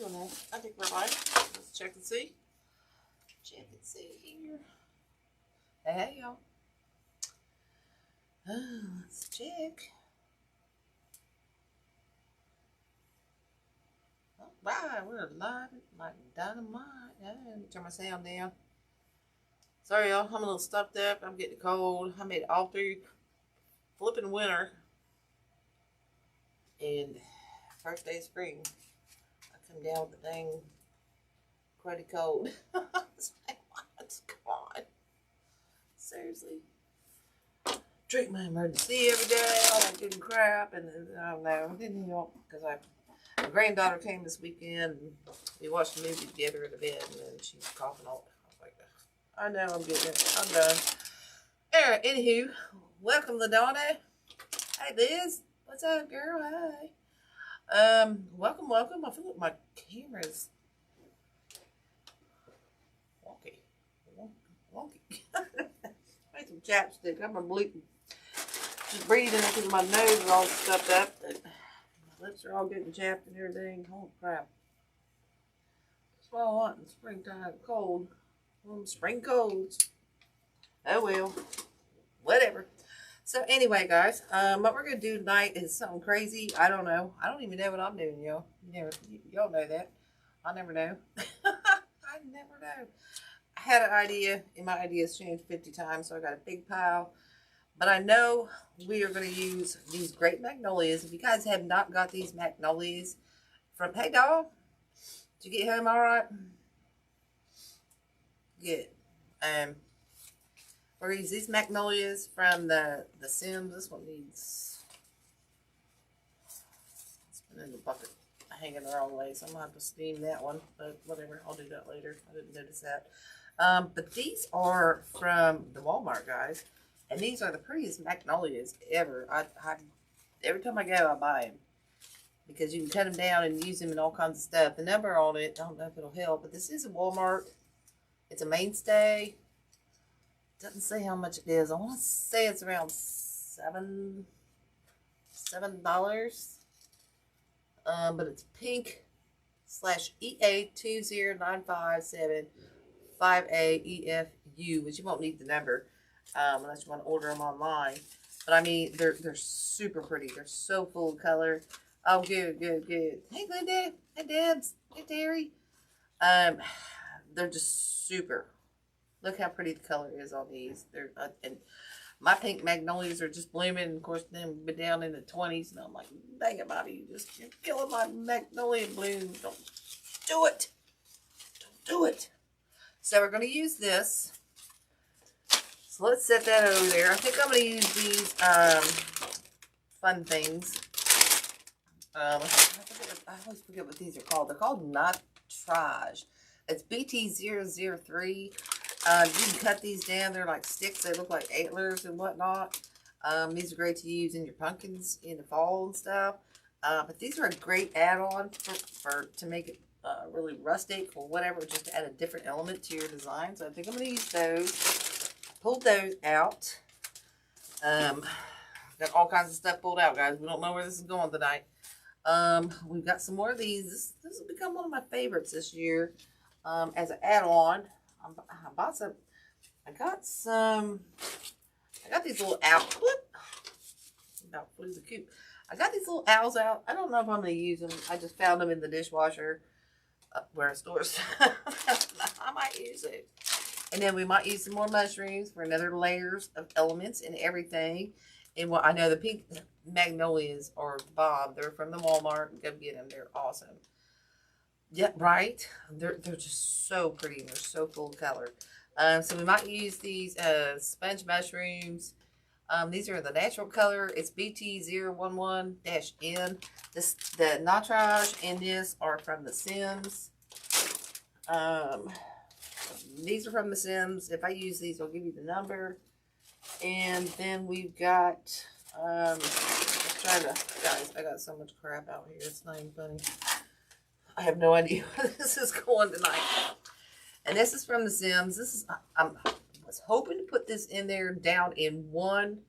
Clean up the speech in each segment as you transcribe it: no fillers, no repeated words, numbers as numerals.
don't know. I think we're live. Let's check and see. Check and see here. Hey, y'all. Let's check. All right, we're live like dynamite. Let me turn my sound down. Sorry, y'all. I'm a little stuffed up. I'm getting cold. I made it all through flipping winter. And first day of spring, I come down with the dang cruddy cold. It's like, what? Come on. Seriously. Drink my emergency every day, all that good crap, and I don't know, didn't help because my granddaughter came this weekend and we watched a movie together in the bed, and then she's coughing all. I was like, I know, I'm getting it. I'm done. Alright, anywho, welcome LaDonna. Hey Liz, what's up, girl? Hi. Welcome. I feel like my camera's wonky. Make some chapstick. I'm bleeding. Just breathing because my nose is all stuffed up. My lips are all getting chapped and everything. Holy crap. That's what I want in springtime. Cold. Spring colds. Oh well. Whatever. So anyway, guys, what we're going to do tonight is something crazy. I don't know. I don't even know what I'm doing, y'all. Y'all know that. I never know. I never know. I had an idea, and my idea's changed 50 times, so I got a big pile. But I know we are going to use these great magnolias. If you guys have not got these magnolias from, hey, dog, did you get home all right? Good. We're going to use these magnolias from the Sims. This one needs, it's been in the bucket hanging the wrong way, so I'm going to have to steam that one. But whatever, I'll do that later. I didn't notice that. But these are from the Walmart, guys. And these are the prettiest magnolias ever. Every time I go, I buy them. Because you can cut them down and use them in all kinds of stuff. The number on it, I don't know if it'll help, but this is a Walmart. It's a mainstay. Doesn't say how much it is. I want to say it's around $7. But it's pink /EA2095758EFU, which you won't need the number unless you want to order them online. But I mean, they're super pretty. They're so full of color. Oh, good. Hey, Glenda. Hey, Debs. Hey, Terry. They're just super. Look how pretty the color is on these. They're and my pink magnolias are just blooming. And of course, then been down in the 20s, and I'm like, dang it, Bobby, you're killing my magnolia blooms. Don't do it. Don't do it. So we're going to use this. So let's set that over there. I think I'm going to use these fun things. I always forget what these are called. They're called Nitrage. It's BT003. You can cut these down. They're like sticks. They look like antlers and whatnot. These are great to use in your pumpkins in the fall and stuff. But these are a great add-on to make it really rustic or whatever, just to add a different element to your design. So I think I'm going to use those. Pulled those out. Got all kinds of stuff pulled out, guys. We don't know where this is going tonight. We've got some more of these. This has become one of my favorites this year as an add-on. I got these little owls. About flew the coop. I got these little owls out. I don't know if I'm going to use them. I just found them in the dishwasher where I store stuff. I might use it. And then we might use some more mushrooms for another layers of elements and everything. And what I know the pink magnolias are bomb. They're from the Walmart. Go get them. They're awesome. Yeah, right. They're just so pretty. They're so full of color. So we might use these sponge mushrooms. These are the natural color. It's BT011-N. The Nitrage and this are from the Sims. These are from the Sims. If I use these, I'll give you the number. And then we've got guys, I got so much crap out here. It's not even funny. I have no idea where this is going tonight. And this is from the Sims. This is I was hoping to put this in there down in one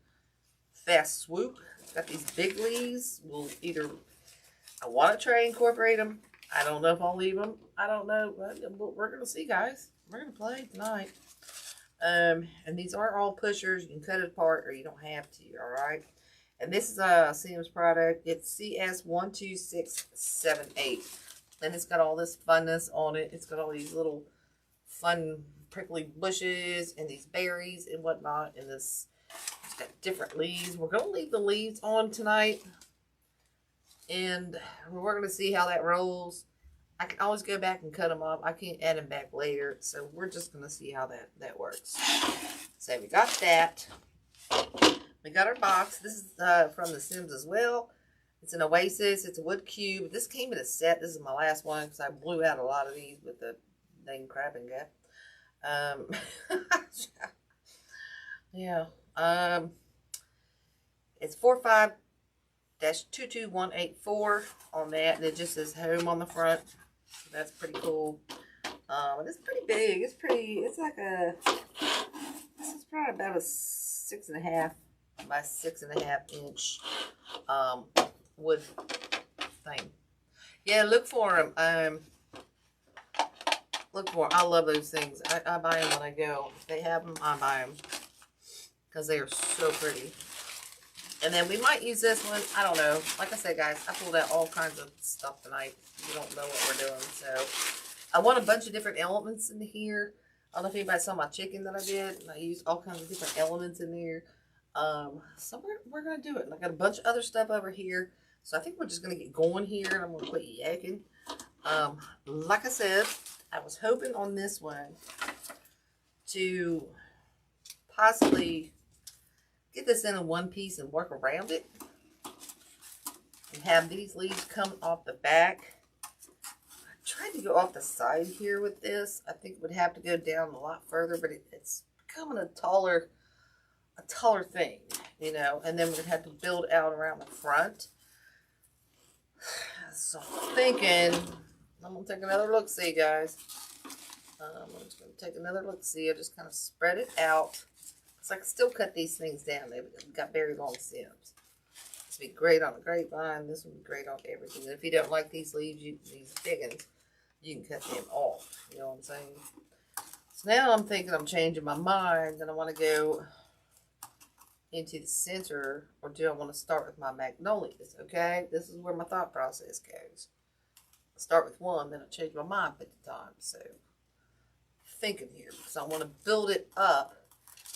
fast swoop. Got these big leaves. We'll either I want to try and incorporate them. I don't know if I'll leave them. I don't know. We're going to see, guys. We're going to play tonight. And these are all pushers. You can cut it apart or you don't have to, alright? And this is a Sims product. It's CS12678. And it's got all this funness on it. It's got all these little fun prickly bushes and these berries and whatnot. And this, it's got different leaves. We're going to leave the leaves on tonight. And we're going to see how that rolls. I can always go back and cut them up. I can't add them back later. So we're just going to see how that works. So we got that. We got our box. This is from The Sims as well. It's an Oasis. It's a wood cube. This came in a set. This is my last one because I blew out a lot of these with the dang crabbing guy. Yeah. It's 45-22184 on that. And it just says home on the front. So that's pretty cool. And it's pretty big. It's pretty, it's like a, this is probably about a 6.5 by 6.5 inch wood thing. Yeah, look for them. Look for them. I love those things. I buy them when I go. If they have them, I buy them because they are so pretty. And then we might use this one. I don't know. Like I said, guys, I pulled out all kinds of stuff tonight. You don't know what we're doing. So I want a bunch of different elements in here. I don't know if anybody saw my chicken that I did. I used all kinds of different elements in there. So we're going to do it. And I got a bunch of other stuff over here. So I think we're just going to get going here. And I'm going to quit yakking. Like I said, I was hoping on this one to possibly get this in one piece and work around it. And have these leaves come off the back. I tried to go off the side here with this. I think it would have to go down a lot further, but it's becoming a taller thing, you know. And then we're going to have to build out around the front. So I'm thinking, I'm going to take another look-see, guys. I'm just going to take another look-see. I just kind of spread it out. So I can still cut these things down. They've got very long stems. This would be great on a grapevine. This would be great on everything. And if you don't like these leaves, these big ones, you can cut them off. You know what I'm saying? So now I'm thinking I'm changing my mind. And I want to go into the center. Or do I want to start with my magnolias? Okay? This is where my thought process goes. I start with one, then I change my mind 50 times. So thinking here. Because I want to build it up.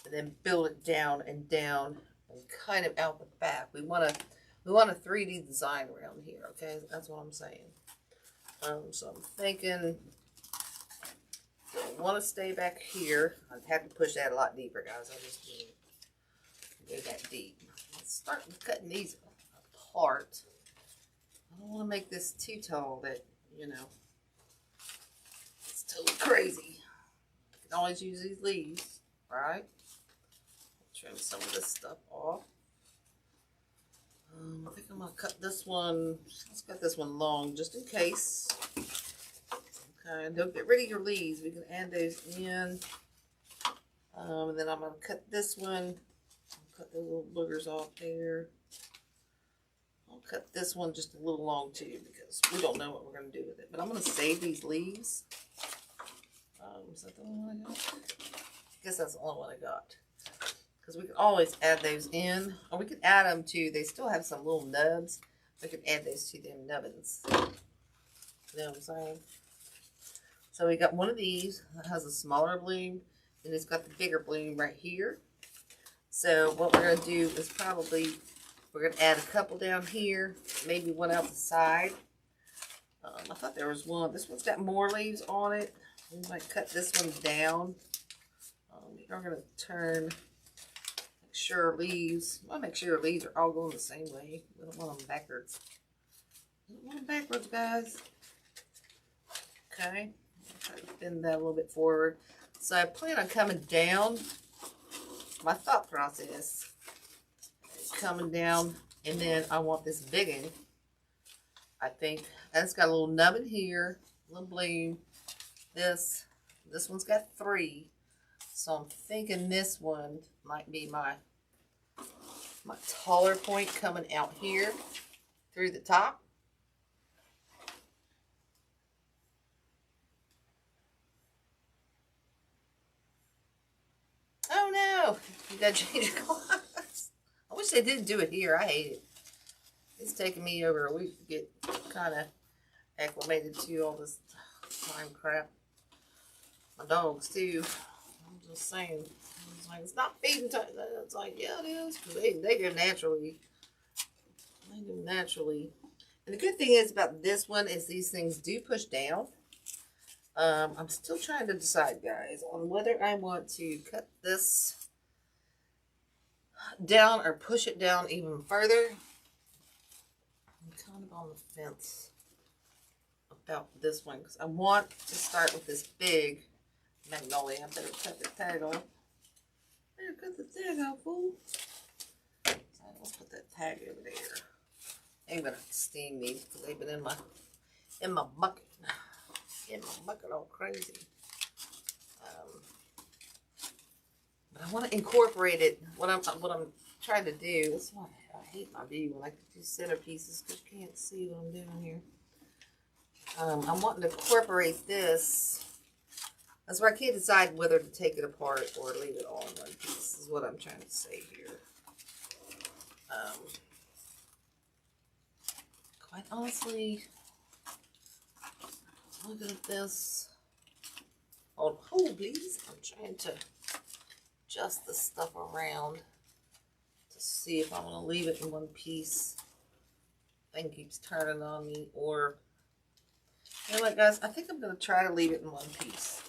And then build it down and kind of out the back. We want a 3D design around here, okay? That's what I'm saying. So I'm thinking I want to stay back here. I'd have to push that a lot deeper, guys. I just didn't go that deep. Let's start cutting these apart. I don't want to make this too tall that, you know, it's totally crazy. I can always use these leaves, right? Trim some of this stuff off. I think I'm going to cut this one. Let's cut this one long just in case. Okay, don't get rid of your leaves. We can add those in. And then I'm going to cut this one. I'll cut the little boogers off there. I'll cut this one just a little long too because we don't know what we're going to do with it. But I'm going to save these leaves. Is that the only one I got? I guess that's the only one I got. Because we can always add those in. Or we can add them to, they still have some little nubs. We can add those to them nubbins. You know what I'm saying? So we got one of these that has a smaller bloom. And it's got the bigger bloom right here. So what we're going to do is probably, we're going to add a couple down here. Maybe one out the side. I thought there was one. This one's got more leaves on it. We might cut this one down. We're going to turn... sure leaves. I want to make sure leaves are all going the same way. We don't want them backwards. We don't want them backwards, guys. Okay. I'll try to bend that a little bit forward. So I plan on coming down. My thought process is coming down, and then I want this big one. I think that's got a little nubbin here, a little bloom. This one's got 3. So I'm thinking this one might be my taller point coming out here through the top. know. You gotta change your glass. I wish they didn't do it here. I hate it. It's taking me over a week to get kind of acclimated to all this time crap. My dogs too. I'm just saying. It's like, it's not feeding time. It's like, yeah, it is. They do naturally. They do naturally. And the good thing is about this one is these things do push down. I'm still trying to decide, guys, on whether I want to cut this down or push it down even further. I'm kind of on the fence about this one because I want to start with this big Magnolia. I better cut the tag off. Better cut the tag off, fool. So I'll put that tag over there. I'm gonna steam these because they've been in my bucket. In my bucket all crazy. But I want to incorporate it. What I'm trying to do. That's why I hate my view when I do centerpieces because you can't see what I'm doing here. I'm wanting to incorporate this. That's where I can't decide whether to take it apart or leave it all in one piece. Is what I'm trying to say here. Quite honestly, looking at this. Hold, please. I'm trying to adjust this stuff around to see if I'm going to leave it in one piece. Thing keeps turning on me, or you know what, guys? I think I'm going to try to leave it in one piece.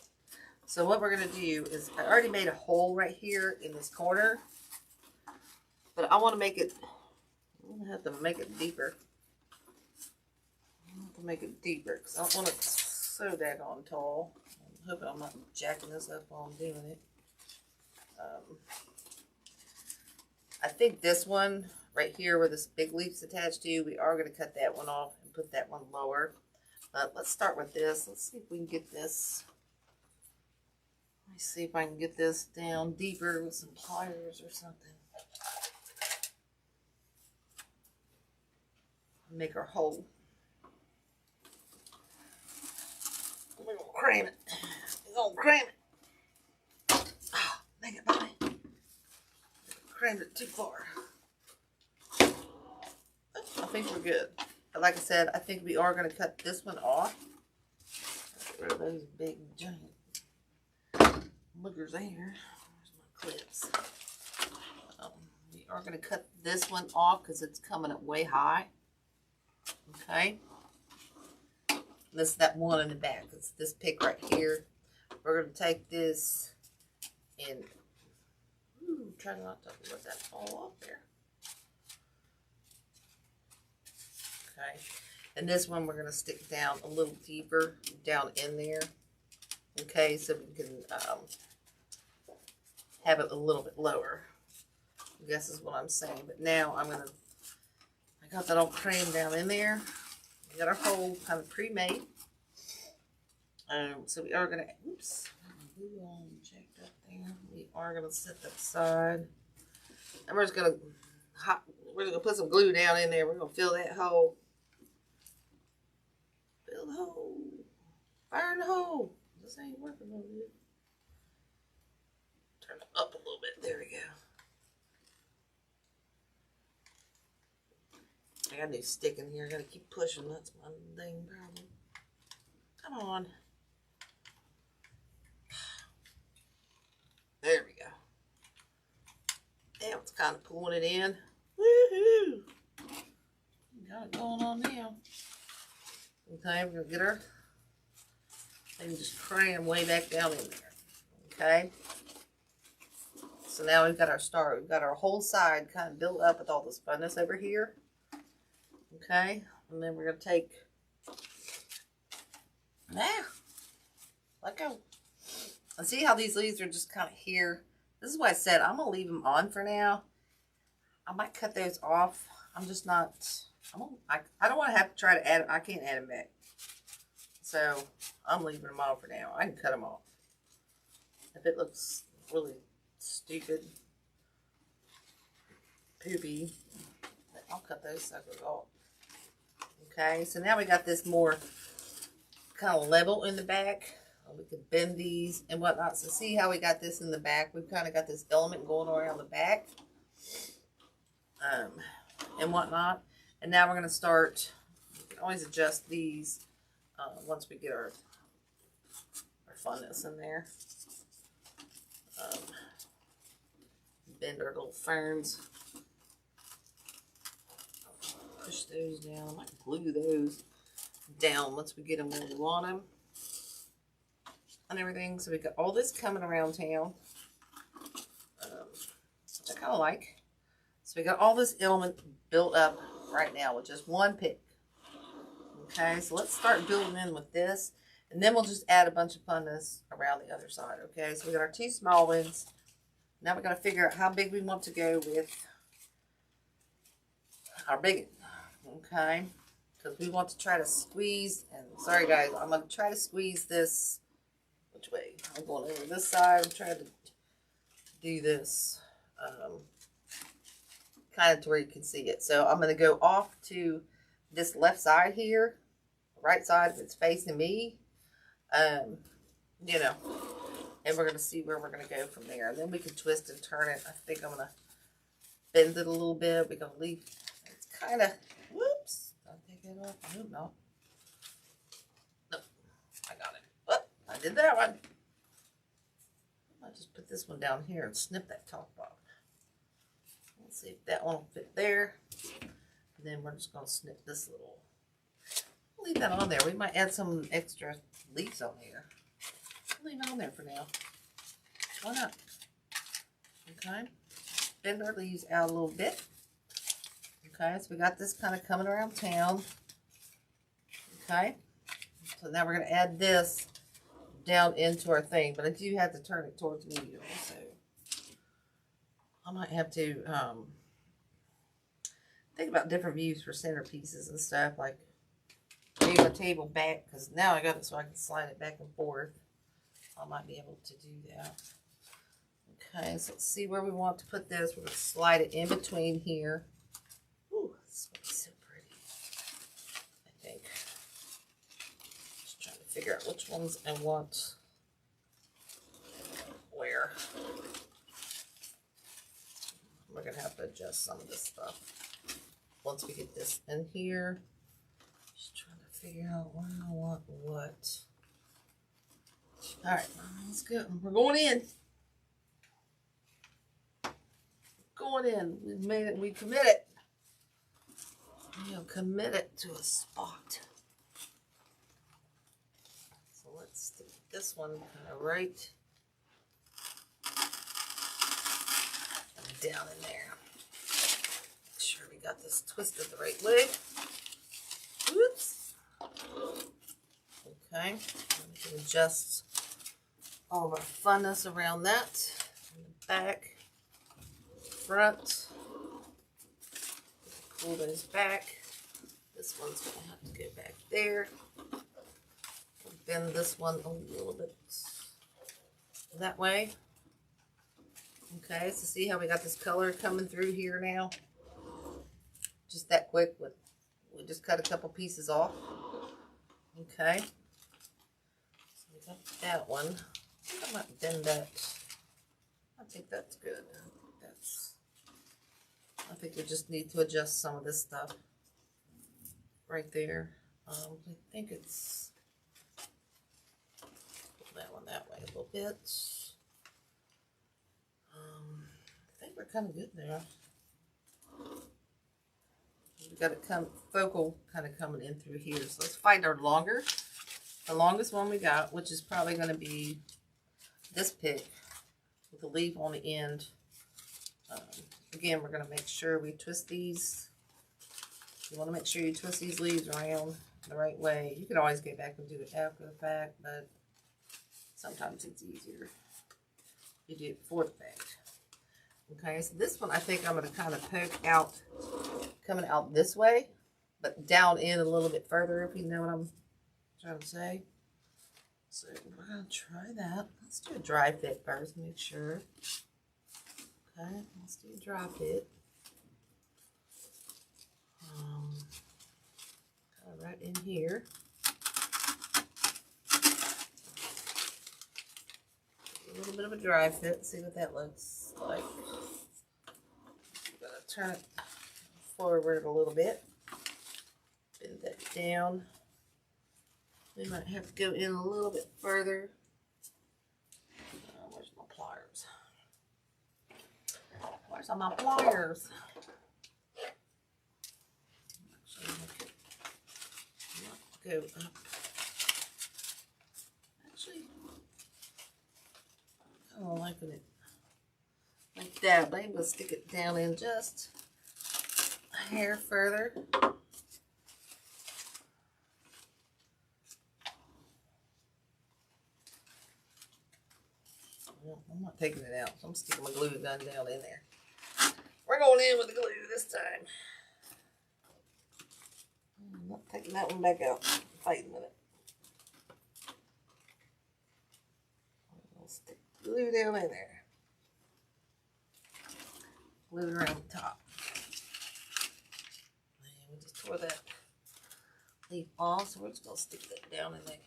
So what we're going to do is, I already made a hole right here in this corner, but I want to make it. I'm going to have to make it deeper. I have to make it deeper because I don't want it so daggone tall. I'm hoping I'm not jacking this up while I'm doing it. I think this one right here where this big leaf's attached to, we are going to cut that one off and put that one lower. But let's start with this. Let's see if we can get this. Let me see if I can get this down deeper with some pliers or something. Make our hole. We're going to cram it. We're going to cram it. Oh, dang it, buddy. Crammed it too far. I think we're good. But like I said, I think we are going to cut this one off. Get rid of those big giant boogers there. Where's my clips? We are going to cut this one off because it's coming up way high. Okay. This is that one in the back. It's this pick right here. We're going to take this and try not to let that fall off there. Okay. And this one we're going to stick down a little deeper down in there. Okay, so we can have it a little bit lower. I guess is what I'm saying. But now I got that all crammed down in there. We got our hole kind of pre-made. So we are going to, oops, checked up there. We are going to set that aside. And we're just going to put some glue down in there. We're going to fill that hole. Fill the hole. Fire in the hole. This ain't working no good. Turn it up a little bit. There we go. I got a new stick in here. I got to keep pushing. That's my dang problem. Come on. There we go. Now it's kind of pulling it in. Woohoo! Got it going on now. Okay, we're going to get her. And just cram way back down in there. Okay? So now we've got our start. We've got our whole side kind of built up with all this funness over here. Okay? And then we're going to take... Let go. And see how these leaves are just kind of here? This is why I said I'm going to leave them on for now. I might cut those off. I'm just not... I don't want to have to try to add... I can't add them back. So, I'm leaving them on for now. I can cut them off. If it looks really stupid, poopy, I'll cut those suckers off. Okay, so now we got this more kind of level in the back. We could bend these and whatnot. So see how we got this in the back? We've kind of got this element going around the back. And whatnot. And now we're going to start, we can always adjust these once we get our funness in there. Bend our little ferns. Push those down. I might glue those down once we get them where we want them. And everything. So we got all this coming around town. Which I kind of like. So we got all this element built up right now with just one pick. Okay, so let's start building in with this. And then we'll just add a bunch of funness around the other side. Okay, so we got our 2 small ones. Now we're going to figure out how big we want to go with our big one. Okay, because we want to try to squeeze. And sorry guys, I'm going to try to squeeze this. Which way? I'm going over this side. I'm trying to do this. Kind of to where you can see it. So I'm going to go off to this left side here, right side if it's facing me, you know, and we're going to see where we're going to go from there. And then we can twist and turn it. I think I'm going to bend it a little bit. We're going to leave, it's kind of, whoops, I'll take it off. I hope not. No, I got it. Whoop, I did that one. I'll just put this one down here and snip that top off. Let's see if that one will fit there. And then we're just going to snip this little. Leave that on there. We might add some extra leaves on here. Leave it on there for now. Why not? Okay. Bend our leaves out a little bit. Okay, so we got this kind of coming around town. Okay. So now we're going to add this down into our thing. But I do have to turn it towards me also. I might have to think about different views for centerpieces and stuff, like move my table back, because now I got it so I can slide it back and forth. I might be able to do that. Okay, so let's see where we want to put this. We're going to slide it in between here. Ooh, this would be so pretty, I think. Just trying to figure out which ones I want where. We're going to have to adjust some of this stuff once we get this in here. Just trying to figure out where I want what. All right, let's go. We're going in. Going in. We've made it. We committed. We have committed to a spot. So let's stick this one kind of right down in there. Make sure we got this twisted the right way. Whoops. Okay. We can adjust all of our funness around that. In the back, front. Pull those back. This one's going to have to go back there. Bend this one a little bit that way. Okay, so see how we got this color coming through here now? Just that quick. We just cut a couple pieces off. Okay. So we got that one. I think I might bend that. I think that's good. I think we just need to adjust some of this stuff right there. I think it's pull that one that way a little bit. I think we're kind of good there. We got it focal kind of coming in through here. So let's find the longest one we got, which is probably going to be this pick with the leaf on the end. Again, we're going to make sure we twist these. You want to make sure you twist these leaves around the right way. You can always go back and do it after the fact, but sometimes it's easier. You do it before the fact. Okay, so this one I think I'm going to kind of poke out, coming out this way, but down in a little bit further, if you know what I'm trying to say. So we're going to try that. Let's do a dry fit first, make sure. Okay, let's do a dry fit. Kind of right in here. little bit of a dry fit. See what that looks like. I'm gonna turn it forward a little bit. Bend that down. We might have to go in a little bit further. Where's my pliers? Where's all my pliers? Go up. Actually, I don't like it like that, but I'm going to stick it down in just a hair further. Well, I'm not taking it out, so I'm sticking my glue gun down in there. We're going in with the glue this time. I'm not taking that one back out. Fighting with it. I'll stick glue down in there. Glue it around the top. And we just tore that leaf off, so we're just going to stick that down in there.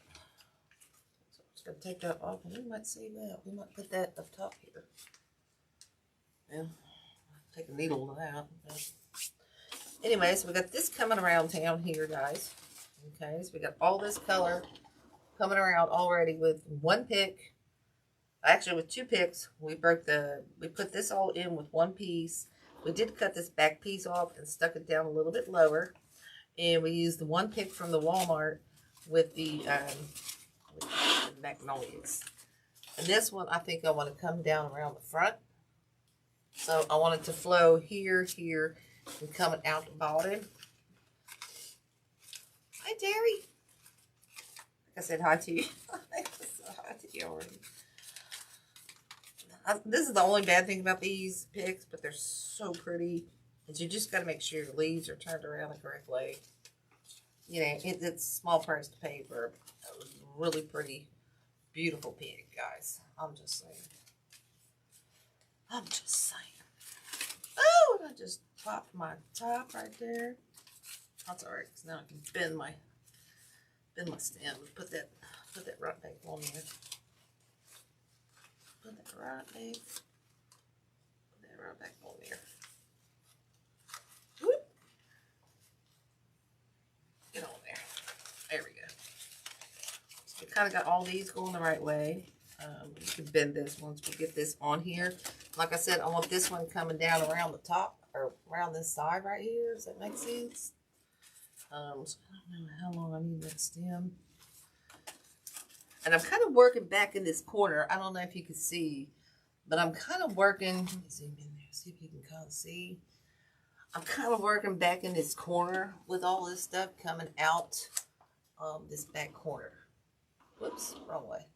So we're just going to take that off, and we might save that. We might put that up top here. Yeah, take a needle to that. But anyway, so we got this coming around town here, guys. Okay, so we got all this color coming around already with one pick. Actually, with two picks. We put this all in with one piece. We did cut this back piece off and stuck it down a little bit lower. And we used the one pick from the Walmart with the Magnolias. And this one, I think I want to come down around the front. So I want it to flow here, here, and coming out the bottom. Hi, Jerry. I said hi to you. I said hi to you already. This is the only bad thing about these picks, but they're so pretty. And you just got to make sure your leaves are turned around the correct way. You know, it's a small price to pay for a really pretty, beautiful pick, guys. I'm just saying. I'm just saying. Oh, and I just popped my top right there. That's alright, because now I can bend my stem. Put that right back on there. Put that right back. Put that right back on there. Whoop. Get on there. There we go. So we kind of got all these going the right way. You can bend this once we get this on here. Like I said, I want this one coming down around the top, or around this side right here. Does that make sense? So I don't know how long I need that stem. And I'm kind of working back in this corner. I don't know if you can see, but I'm kind of working. Let me zoom in there, see if you can kind of see. I'm kind of working back in this corner with all this stuff coming out this back corner. Whoops, wrong way.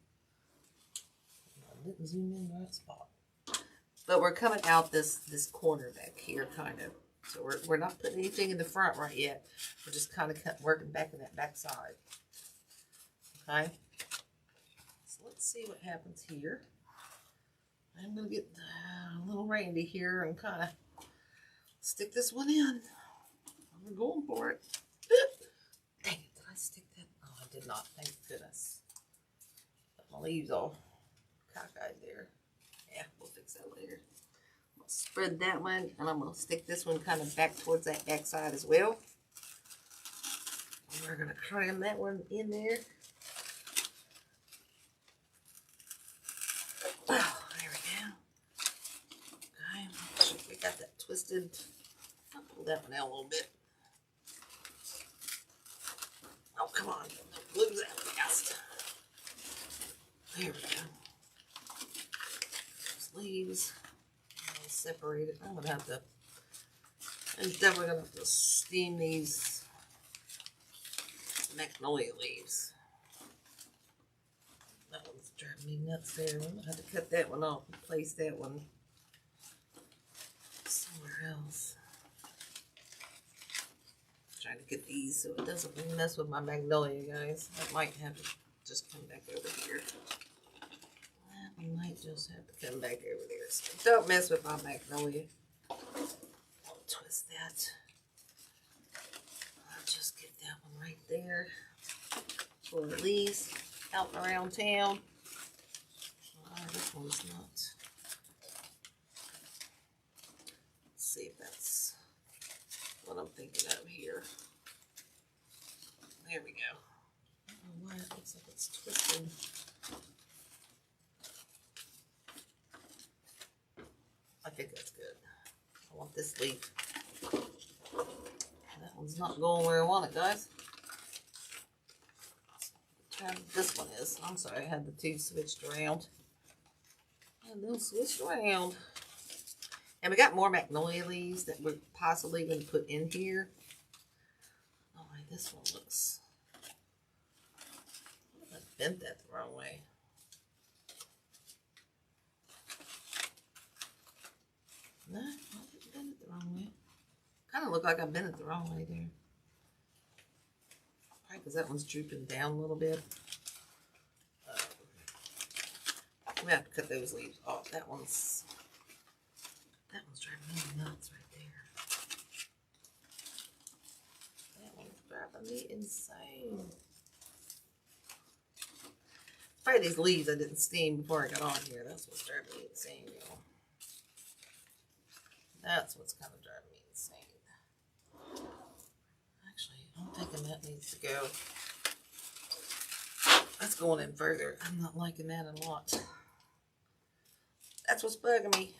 I didn't zoom in the right spot. But we're coming out this corner back here, kind of. So we're not putting anything in the front right yet. We're just kind of working back in that back side. Okay. So let's see what happens here. I'm going to get little Randy here and kind of stick this one in. We're going for it. Dang it, did I stick that? Oh, I did not. Thank goodness. Got my leaves all cockeyed there. Yeah, we'll fix that later. I'm going to spread that one, and I'm going to stick this one kind of back towards that back side as well. And we're going to cram that one in there. Oh, there we go. Okay, make sure we got that twisted. I'll pull that one out a little bit. Oh, come on. Don't lose that fast. There we go. Those leaves. I'll separate it. I'm definitely going to have to steam these Magnolia leaves. That one's driving me nuts there. I'm going to have to cut that one off and place that one somewhere else. Trying to get these so it doesn't mess with my Magnolia, guys. I might have to just come back over here. I might just have to come back over there. So don't mess with my Magnolia. I'll twist that. I'll just get that one right there. For the leaves out and around town. Alright. this one's not. Let's see if that's what I'm thinking of here. There we go. I don't know why it looks like it's twisted. I think that's good. I want this leaf. That one's not going where I want it, guys. This one is. I'm sorry, I had the two switched around. And they'll switched around. And we got more magnolia leaves that we're possibly going to put in here. Oh, this one looks. I bent that the wrong way. No, I didn't bend it the wrong way. Kind of look like I bent it the wrong way there. Probably because that one's drooping down a little bit. I'm gonna have to cut those leaves off. That one's driving me nuts right there. That one's driving me insane. Probably these leaves I didn't steam before I got on here. That's what's driving me insane, y'all. That's what's kind of driving me insane. Actually, I'm thinking that needs to go. That's going in further. I'm not liking that a lot. That's what's bugging me.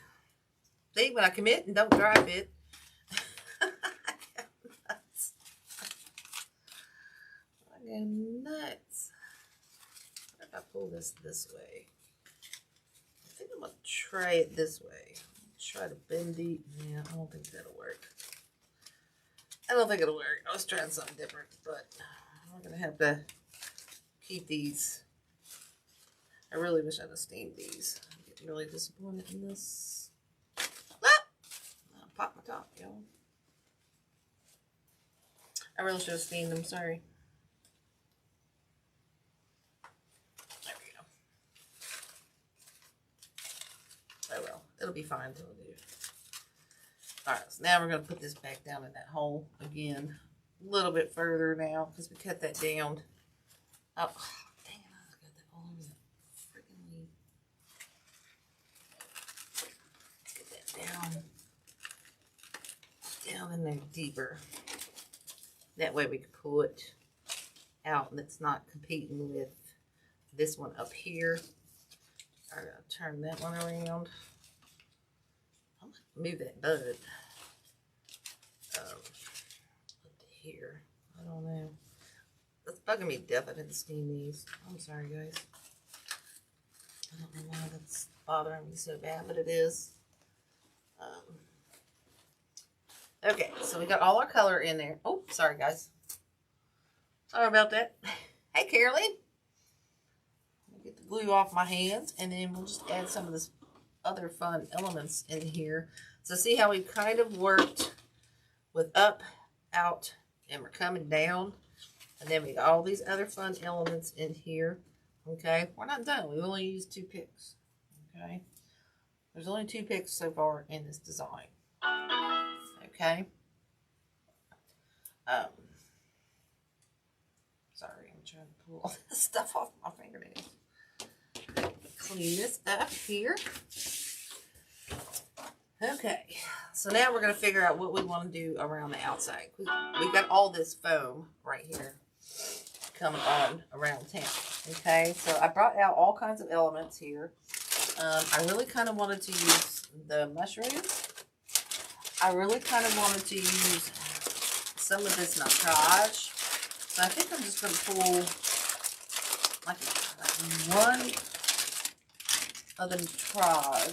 See, when I commit and don't dry fit. I go nuts. What if I pull this way? I think I'm going to try it this way. Try to bend it. Yeah, I don't think that'll work. I don't think it'll work. I was trying something different, but I'm going to have to keep these. I really wish I'd have steamed these. I'm getting really disappointed in this. Ah! I popped my top, y'all. I really should have steamed them. Sorry. There we go. Oh well. It'll be fine until I do. Alright, so now we're going to put this back down in that hole again. A little bit further now because we cut that down. Oh, dang it. I got that all over the freaking leaf. Let's get that down in there deeper. That way we can pull it out and it's not competing with this one up here. I'm going to turn that one around. I'm going to move that bud up to here. I don't know. That's bugging me deaf. I didn't steam these. I'm sorry, guys. I don't know why that's bothering me so bad, but it is. Okay, so we got all our color in there. Oh, sorry, guys. Sorry about that. Hey, Caroline. Get the glue off my hands, and then we'll just add some of this other fun elements in here. So see how we've kind of worked with up, out, and we're coming down. And then we got all these other fun elements in here. Okay, we're not done. We've only used 2 picks. Okay, there's only 2 picks so far in this design. Okay. Sorry, I'm trying to pull all this stuff off my fingernails. Clean this up here. Okay, so now we're going to figure out what we want to do around the outside. We've got all this foam right here coming on around town. Okay, so I brought out all kinds of elements here. I really kind of wanted to use the mushrooms. I really kind of wanted to use some of this nitrile. So I think I'm just going to pull like one of the nitrile.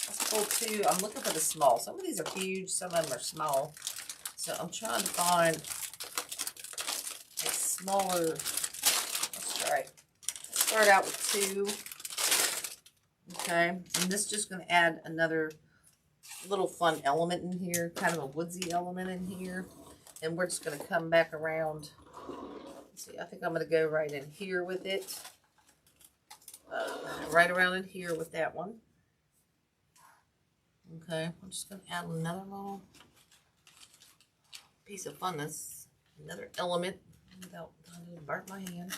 Let's pull 2. I'm looking for the small. Some of these are huge. Some of them are small. So I'm trying to find a smaller. Let's try it. Let's start out with 2. Okay. And this is just going to add another little fun element in here. Kind of a woodsy element in here. And we're just going to come back around. Let's see. I think I'm going to go right in here with it. Right around in here with that one. Okay, I'm just going to add another little piece of funness, another element, without I burnt my hand.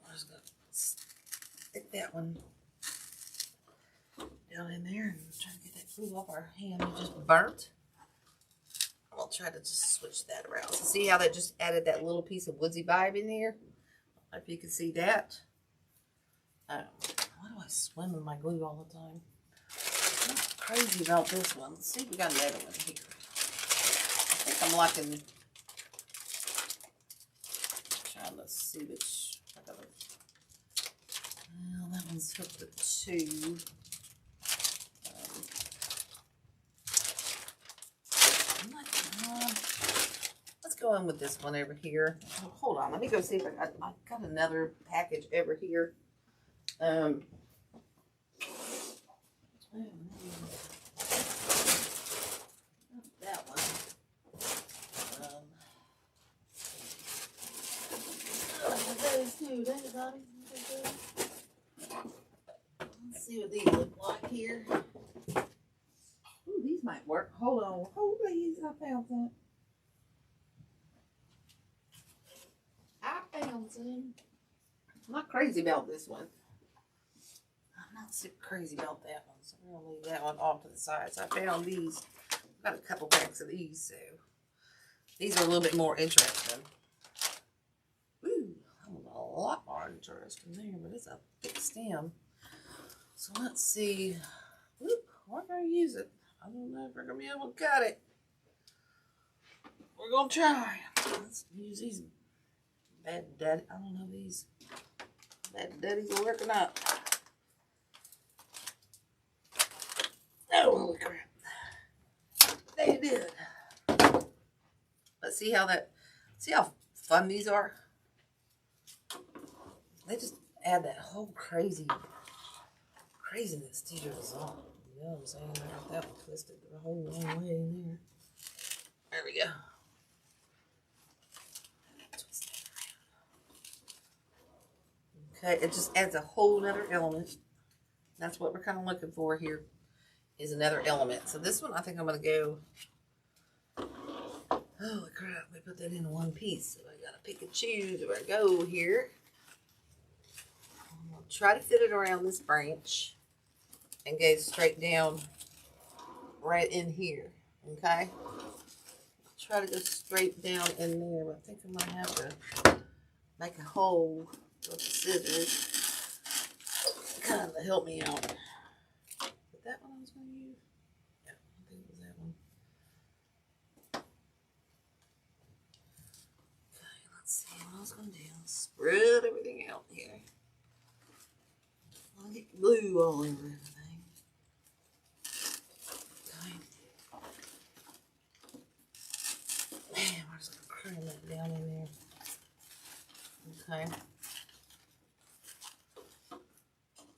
I'm just going to stick that one down in there and try to get that glue off our hand we just burnt. I'll try to just switch that around. So see how that just added that little piece of woodsy vibe in there? If you can see that. Why do I swim in my glue all the time? I'm not crazy about this one. Let's see if we got another one here. I think I'm liking. Trying to see which. Well, that one's hooked to 2. Let's go in with this one over here. Oh, hold on, let me go see if I got another package over here. Not that one. Those two, don't it, Bobby? Let's see what these look like here. Ooh, these might work. Hold on. Hold please. I found that. I found some. I'm not crazy about this one. I'm not super crazy about that one. So I'm going to leave that one off to the side. So I found these. I've got a couple packs of these. So these are a little bit more interesting. Ooh, that was a lot more interesting there. But it's a thick stem. So let's see. Whoop, we're going to use it. I don't know if we're going to be able to cut it. We're going to try. Let's use these bad daddy. I don't know these bad daddies are working out. Oh, holy crap. They did. Let's see how fun these are. They just add that whole craziness to your design. You know what I'm saying? I got that one twisted the whole long way in there. There we go. Twist that around. Okay, it just adds a whole nother element. That's what we're kind of looking for here, is another element. So this one, I think I'm going to go. Holy crap, we put that in one piece. So I got to pick and choose where I go here. I'm going to try to fit it around this branch and go straight down right in here, okay? Try to go straight down in there, but I think I might have to make a hole with the scissors kind of help me out. Is that one I was going to use? Yeah, I think it was that one. Okay, let's see what I was going to do. Spread everything out here. I'll get glue all over everything. Man, we're just going to cram that down in there. Okay.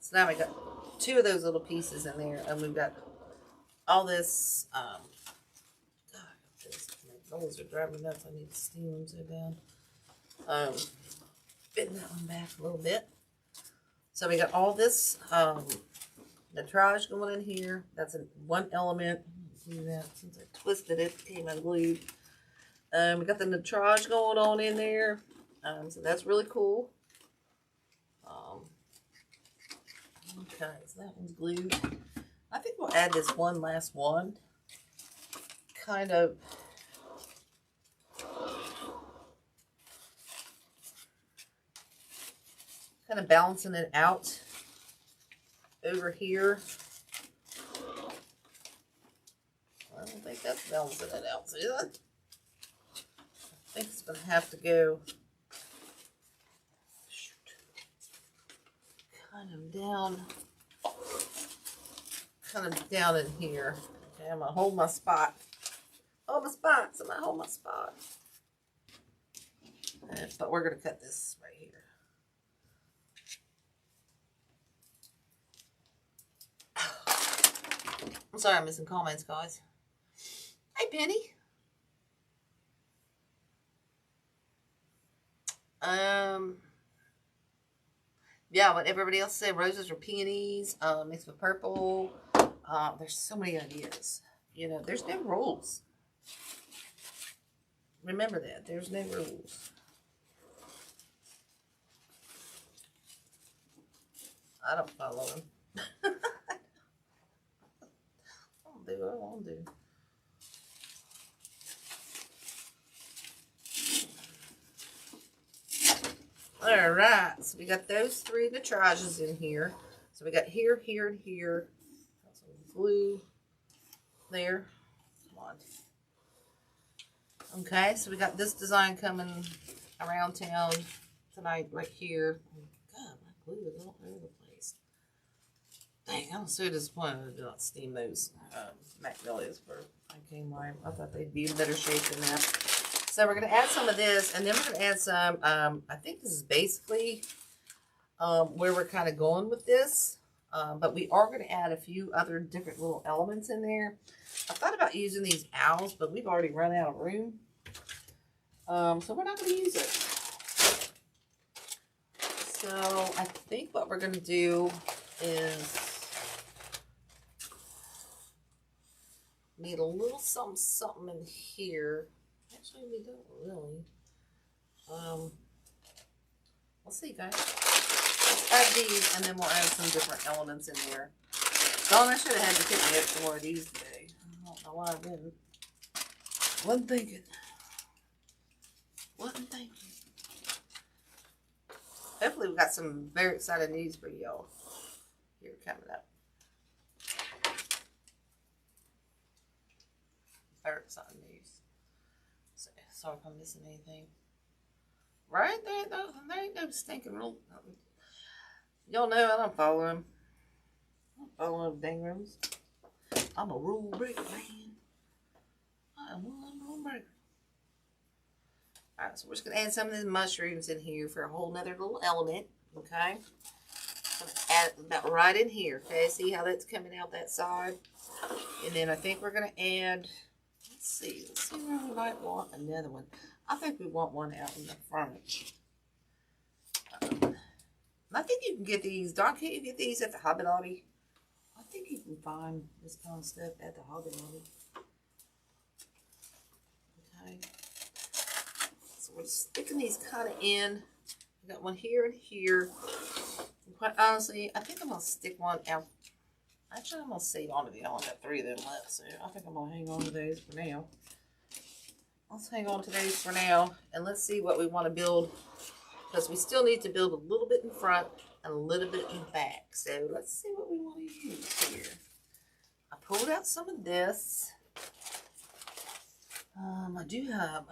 So now we got 2 of those little pieces in there, and we've got all this. God, my nose are driving me nuts. I need to steam them so bad. Bend that one back a little bit. So we got all this nitrage going in here. That's one element. Do that since I twisted it, it came unglued. We got the nitrage going on in there. So that's really cool. Okay, so that one's glued. I think we'll add this one last one. Kind of balancing it out over here. I don't think that's balancing it out, is it? I think it's going to have to go kind of down in here. Okay, I'm going to hold my spot. Hold my spot. Somebody hold my spot. But we're going to cut this right here. I'm sorry I'm missing comments, guys. Hey, Penny. Yeah, what everybody else said, roses or peonies, mixed with purple. There's so many ideas. You know, there's no rules. Remember that. There's no rules. I don't follow them. too. All right, so we got those 3 nitrages in here. So we got here, here, and here. Got some glue there. Come on. Okay, so we got this design coming around town tonight, right here. God, my glue is all over the place. Dang, I'm so disappointed I did not steam those magnolias for I came by. I thought they'd be in better shape than that. So we're going to add some of this, and then we're going to add some, I think this is basically where we're kind of going with this. But we are going to add a few other different little elements in there. I thought about using these owls, but we've already run out of room. So we're not going to use it. So I think what we're going to do is need a little something in here. Actually, we don't really. We'll see, guys. Let's add these, and then we'll add some different elements in there. Dawn, I should have had to pick me up some more of these today. I don't know why I didn't. Wasn't thinking. Wasn't thinking. Hopefully, we got some very exciting news for y'all here coming up. Very exciting news. Sorry if I'm missing anything. Right there, there ain't no stinking rule. Y'all know I don't follow them. I don't follow them dang rules. I'm a rule breaker, man. I am one rule breaker. Alright, so we're just going to add some of these mushrooms in here for a whole nother little element. Okay. I'm going to add about right in here. Okay, see how that's coming out that side? And then I think we're going to add... Let's see where we might want another one. I think we want one out in the front. I think you can get these. Dawn, can't you get these at the Hobby Lobby? I think you can find this kind of stuff at the Hobby Lobby. Okay. So we're just sticking these kind of in. We got one here and here. And quite honestly, I think I'm going to stick one out. Actually, I'm going to save on to the. I only got 3 of them left, so I think I'm going to hang on to those for now. Let's hang on to those for now, and let's see what we want to build, because we still need to build a little bit in front and a little bit in back. So let's see what we want to use here. I pulled out some of this. I do have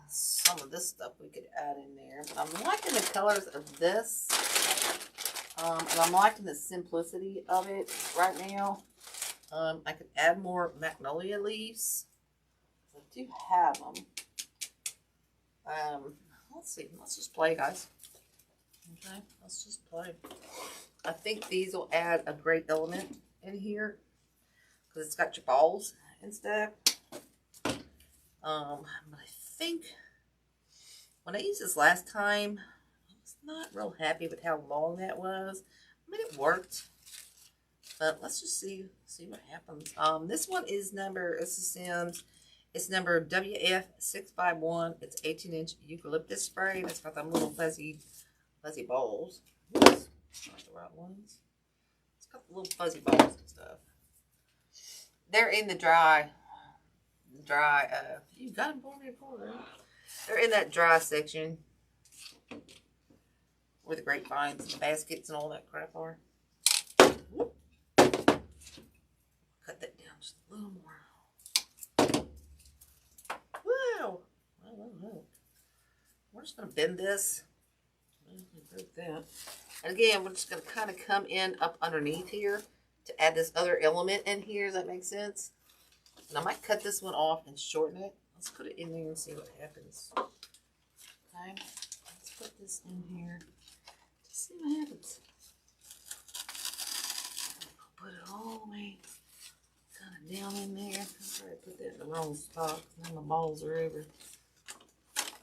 some of this stuff we could add in there, but I'm liking the colors of this. And I'm liking the simplicity of it right now. I could add more magnolia leaves. I do have them. Let's see. Let's just play, guys. Okay, let's just play. I think these will add a great element in here because it's got your balls and stuff. But I think when I used this last time, not real happy with how long that was. I mean, it worked, but let's just see what happens. This one is number, it's the Sims. It's number WF651. It's 18-inch eucalyptus spray. And it's got them little fuzzy balls. Oops, not the right ones. It's got the little fuzzy balls and stuff. They're in the dry. You got them for me before, right? They're in that dry section. Where the grapevines and the baskets and all that crap are. Whoop. Cut that down just a little more. Whoa! Whoa. We're just going to bend this. Break that. And again, we're just going to kind of come in up underneath here to add this other element in here. Does that make sense? And I might cut this one off and shorten it. Let's put it in there and see what happens. Okay. Let's put this in here. See what happens. Put it all the way kind of down in there. I'm sorry I put that in the wrong spot. Now my balls are over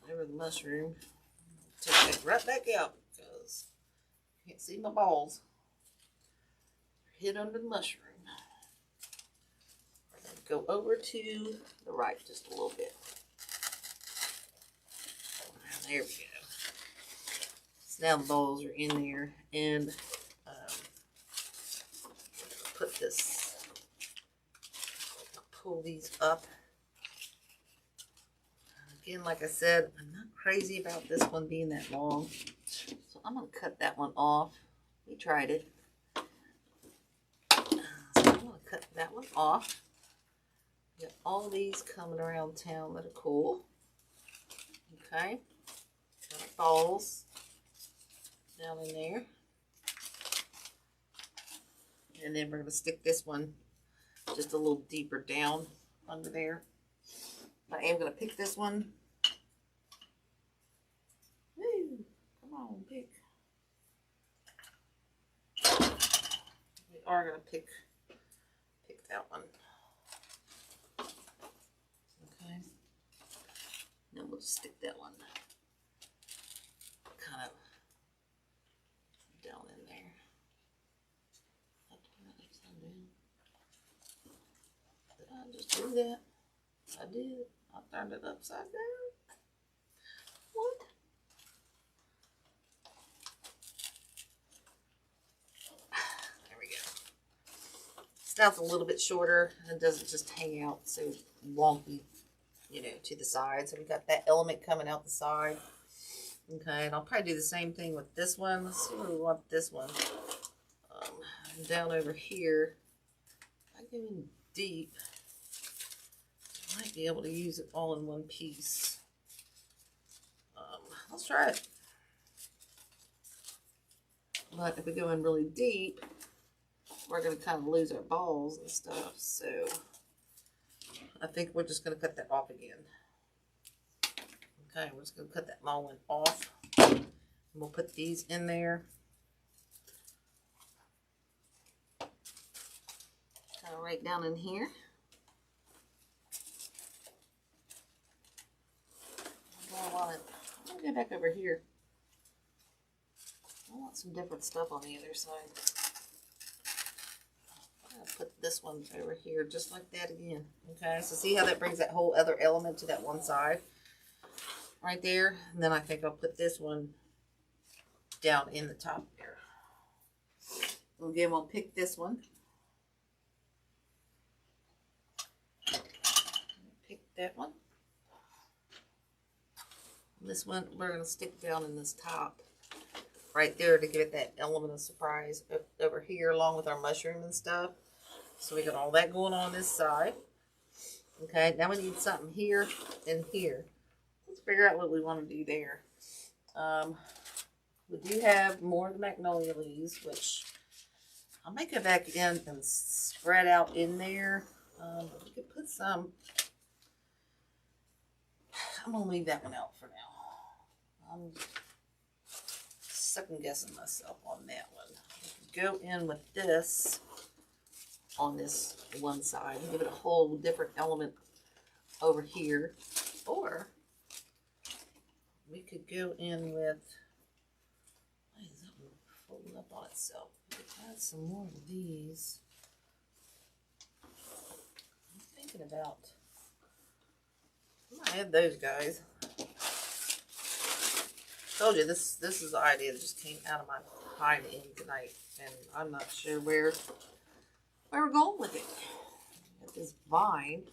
the mushroom. Take that right back out because you can't see my balls. They're hid under the mushroom. Go over to the right just a little bit. There we go. Now the balls are in there, and pull these up. Again, like I said, I'm not crazy about this one being that long. So I'm going to cut that one off. We tried it. So I'm going to cut that one off. Got all these coming around town that are cool. Okay. Got balls down in there. And then we're going to stick this one just a little deeper down under there. I am going to pick this one. Woo, come on, pick. We are going to pick that one. Okay. Then we'll just stick that one kind of down in there. Did I just do that? I did. I turned it upside down. What? There we go. Stuff's a little bit shorter and doesn't just hang out so wonky, you know, to the side. So we got that element coming out the side. Okay, and I'll probably do the same thing with this one. Let's see where we want this one. Down over here. I go in deep. Might be able to use it all in one piece. Let's try it. But if we go in really deep, we're going to kind of lose our balls and stuff. So I think we're just going to cut that off again. Okay, we're just going to cut that long one off. And we'll put these in there. Kind of right down in here. I'm going to go back over here. I want some different stuff on the other side. I'm going to put this one over here just like that again. Okay, so see how that brings that whole other element to that one side? Right there. And then I think I'll put this one down in the top there. Again, we'll pick this one. Pick that one. This one we're going to stick down in this top right there to give it that element of surprise over here along with our mushroom and stuff. So we got all that going on this side. Okay, now we need something here and here. Let's figure out what we want to do there. We do have more of the magnolia leaves, which I may go back in and spread out in there. We could put some. I'm going to leave that one out for now. I'm second guessing myself on that one. Go in with this on this one side and give it a whole different element over here. Or we could go in with, why is that one folding up on itself? We could add some more of these. I'm thinking about, I might add those guys. Told you this is the idea that just came out of my mind in tonight, and I'm not sure where we're going with it. Got this vine.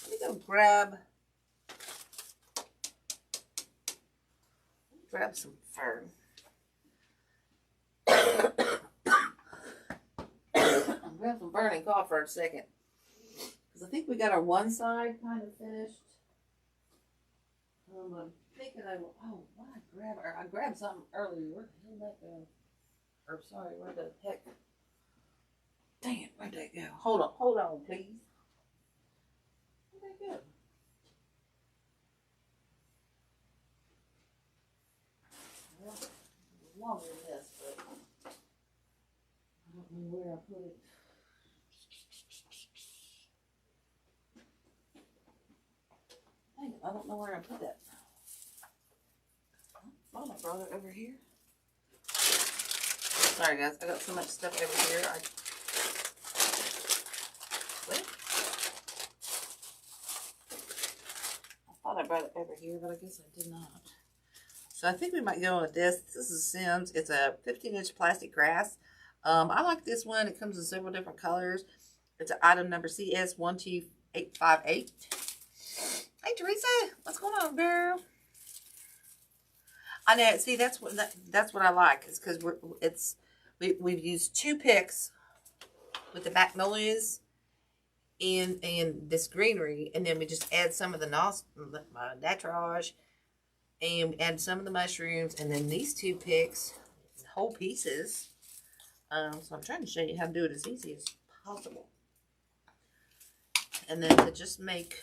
Let me go grab some fern. Grab some fern and cough for a second, because I think we got our one side kind of finished. I'm thinking I grabbed something earlier. Where the hell did that go? Or sorry, where the heck? Dang it, where'd that go? Hold on, please. Where'd that go? Well, it was longer than this, but I don't know where I put it. Dang it, I don't know where I put that. Oh, I brought it over here. Sorry guys, I got so much stuff over here. I thought I brought it over here, but I guess I did not. So I think we might go with this. This is Sims. It's a 15-inch plastic grass. I like this one. It comes in several different colors. It's an item number CS12858. Hey Teresa, what's going on, girl? I know. See, that's what I like, is because we've used 2 picks with the magnolias and this greenery, and then we just add some of the naturage, and add some of the mushrooms, and then these 2 picks, whole pieces. So I'm trying to show you how to do it as easy as possible, and then to just make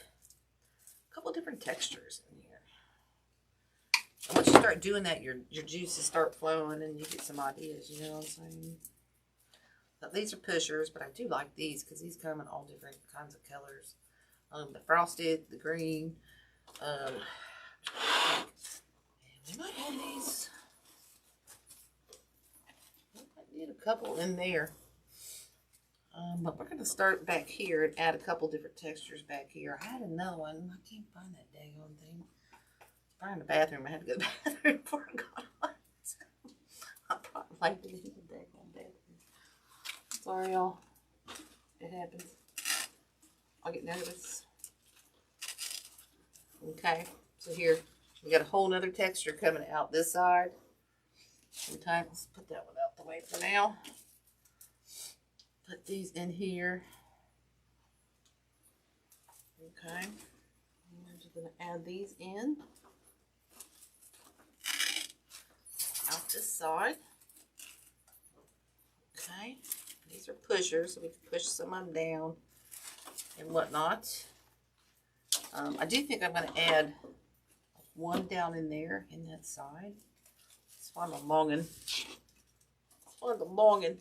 a couple different textures in here. And once you start doing that, your juices start flowing, and you get some ideas. You know what I'm saying? But these are pushers, but I do like these because these come in all different kinds of colors. The frosted, the green. And we might have these. We might need a couple in there. But we're going to start back here and add a couple different textures back here. I had another one. I can't find that daggone thing. In the bathroom. I had to go to the bathroom before I got on. I probably like to leave the daggone bathroom. Sorry, y'all. It happens. I'll get nervous. Okay, so here we got a whole nother texture coming out this side. Okay, let's put that one out the way for now. Put these in here. Okay, I'm just going to add these in. Out this side. Okay, these are pushers, so we can push some of them down and whatnot. I do think I'm going to add one down in there in that side. Let's find a longin. Let's find a longin.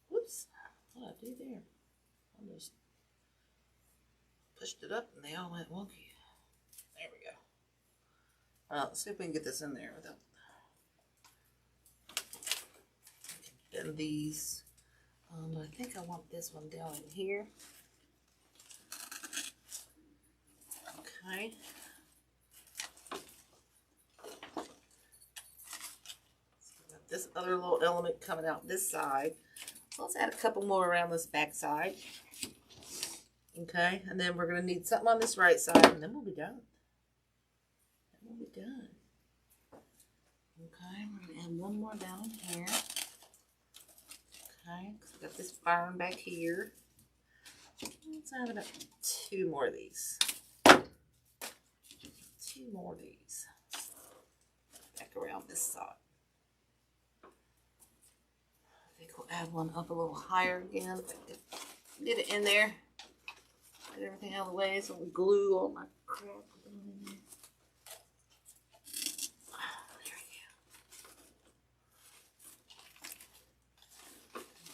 Whoops, what did I do there? I just pushed it up and they all went wonky. There we go. Let's see if we can get this in there without bend these. I think I want this one down in here. Okay. So we got this other little element coming out this side. So let's add a couple more around this back side. Okay, and then we're going to need something on this right side, and then we'll be done. We'll be done. Okay, we're going to add one more down in here. Okay, because we got this iron back here. Let's add about 2 more of these. 2 more of these. Back around this side. I think we'll add one up a little higher again. Get it in there. Get everything out of the way so we glue all my crap in there.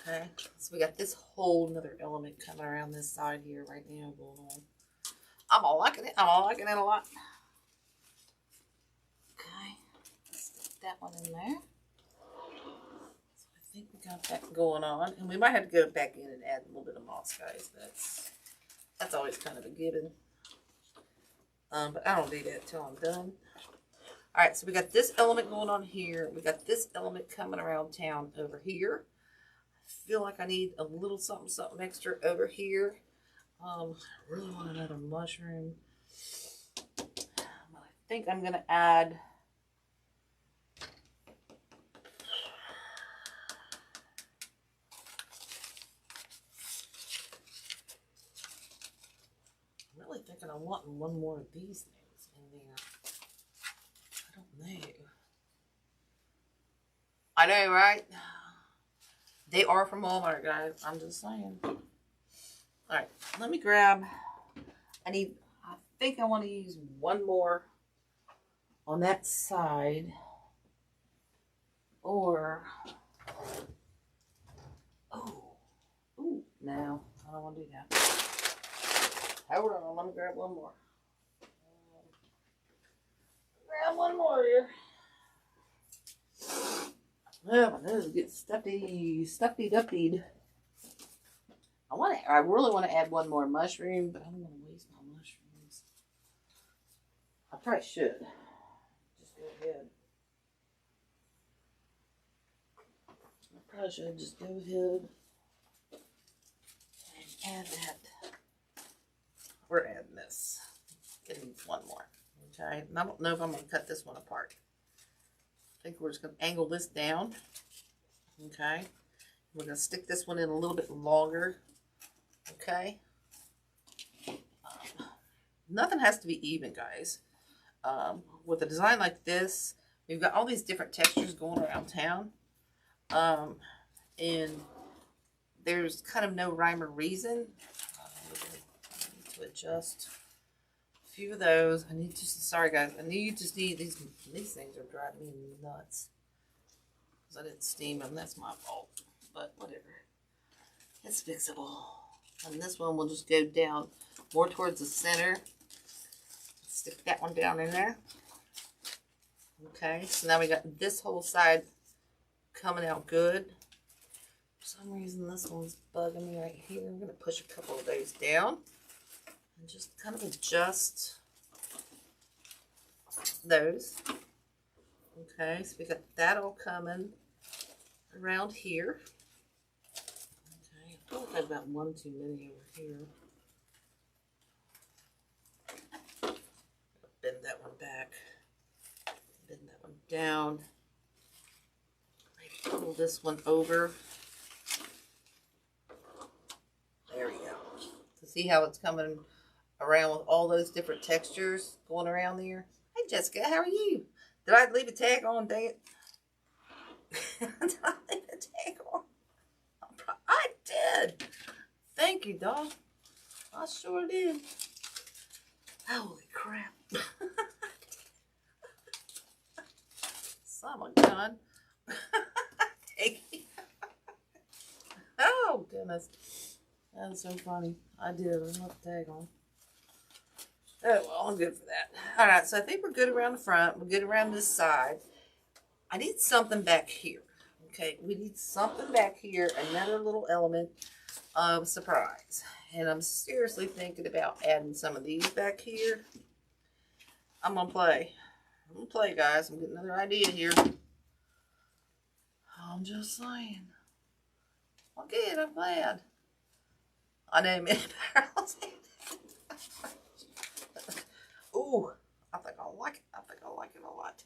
Okay, so we got this whole another element coming around this side here right now going on. I'm all liking it. I'm all liking it a lot. Okay, stick that one in there. So I think we got that going on, and we might have to go back in and add a little bit of moss, guys. That's always kind of a given. But I don't do that until I'm done. All right, so we got this element going on here. We got this element coming around town over here. I feel like I need a little something extra over here. I really want another mushroom. But I think I'm going to add I'm really thinking I'm wanting one more of these things in there. I don't know. I know, right? They are from Walmart, guys. I'm just saying. Alright, let me grab. I think I want to use one more on that side. Or. Ooh, no. I don't want to do that. Hold on, let me grab one more. Grab one more here. Oh, my nose is getting stuffy. I really want to add one more mushroom, but I don't want to waste my mushrooms. I probably should. Just go ahead. I probably should just go ahead add that. We're adding this. It needs one more. Okay. And I don't know if I'm going to cut this one apart. I think we're just going to angle this down. Okay. We're going to stick this one in a little bit longer. Okay. Nothing has to be even, guys. With a design like this, we've got all these different textures going around town. And there's kind of no rhyme or reason. I need to adjust a few of those. I need to, sorry guys, just need these things are driving me nuts. Because I didn't steam them, that's my fault. But whatever. It's fixable. And this one will just go down more towards the center. Stick that one down in there. Okay, so now we got this whole side coming out good. For some reason this one's bugging me right here. I'm going to push a couple of those down and just kind of adjust those. Okay, so we got that all coming around here. Okay, I feel like I've got one too many over here. Bend that one back. Bend that one down. Pull this one over. There we go. So see how it's coming around with all those different textures going around there? Hey Jessica, how are you? Did I leave a tag on, dang it? Did I leave a tag on? I did. Thank you, dog. I sure did. Holy crap. Son of a gun. Oh, goodness. That's so funny. I did. I left the tag on. Oh, well, I'm good for that. All right, so I think we're good around the front. We're good around this side. I need something back here. Okay, we need something back here, another little element of surprise. And I'm seriously thinking about adding some of these back here. I'm going to play. I'm going to play, guys. I'm getting another idea here. I'm just saying. Well, good. I'm glad. I know many barrels. Ooh, I think I like it. I think I like it a lot.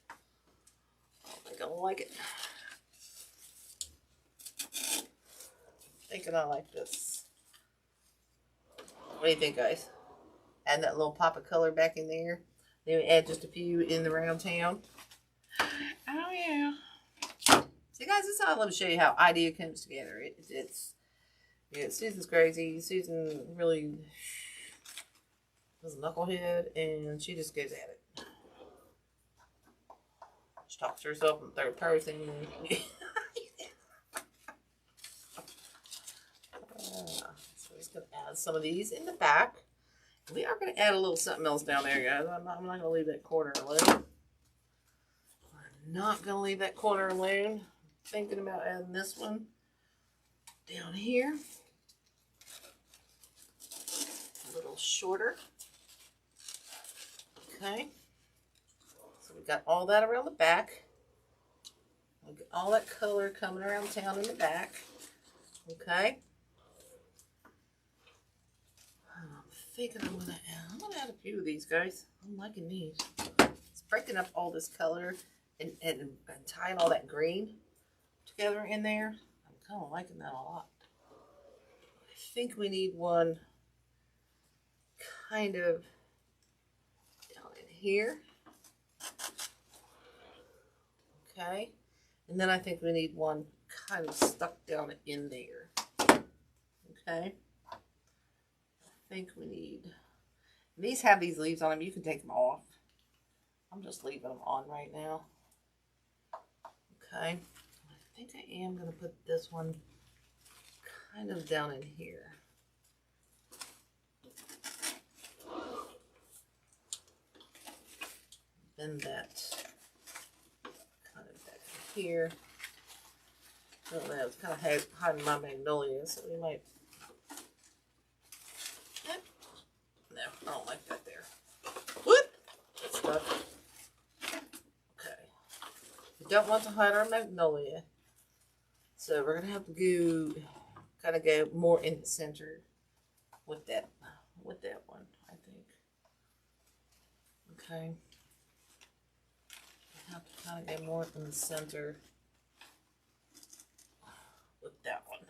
I think I like it. Thinking I like this. What do you think, guys? Add that little pop of color back in there. Then we add just a few in the round town. Oh yeah. See, guys, this is how I love to show you how idea comes together. Susan's crazy. Susan really is a knucklehead, and she just goes at it. She talks to herself in third person. So we're just going to add some of these in the back. We are going to add a little something else down there, guys. I'm not going to leave that corner alone. I'm not going to leave that corner alone. Thinking about adding this one down here. A little shorter. Okay. So we got all that around the back. We got all that color coming around town in the back. Okay. I'm thinking I'm gonna add a few of these, guys. I'm liking these. It's breaking up all this color and tying all that green together in there. I'm kind of liking that a lot. I think we need one kind of down in here. Okay. And then I think we need one kind of stuck down in there. Okay. I think we need, these have these leaves on them. You can take them off. I'm just leaving them on right now. Okay. I think I am going to put this one kind of down in here. Bend that kind of back here. I don't know, it's kind of hiding my magnolia, so we might. No, I don't like that there. Whoop! That's stuff. Okay. We don't want to hide our magnolia. So we're going to have to kind of go more in the center with that one, I think. Okay. I have to kind of get more in the center with that one.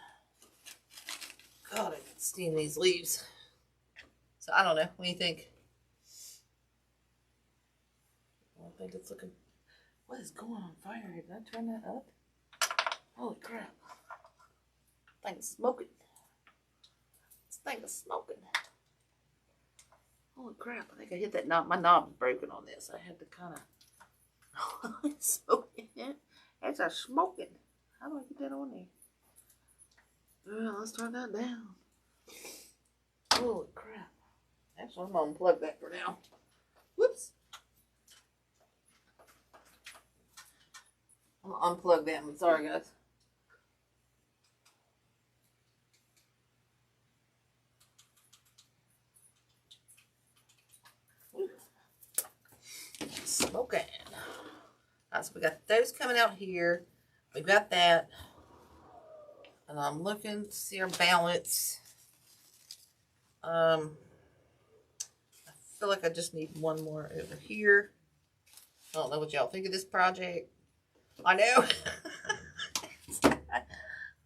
God, I can steam these leaves. So I don't know. What do you think? I don't think it's looking. What is going on fire here? Did I turn that up? Holy crap. This thing's smoking. This thing is smoking. Holy crap. I think I hit that knob. My knob's broken on this. I had to kind of. It's smoking. It's a smoking. How do I get that on there? Well, let's turn that down. Holy crap. Actually, I'm going to unplug that for now. Whoops. I'm going to unplug that one. Sorry, guys. Smoking. Alright, so we got those coming out here. We got that. And I'm looking to see our balance. I feel like I just need one more over here. I don't know what y'all think of this project. I know.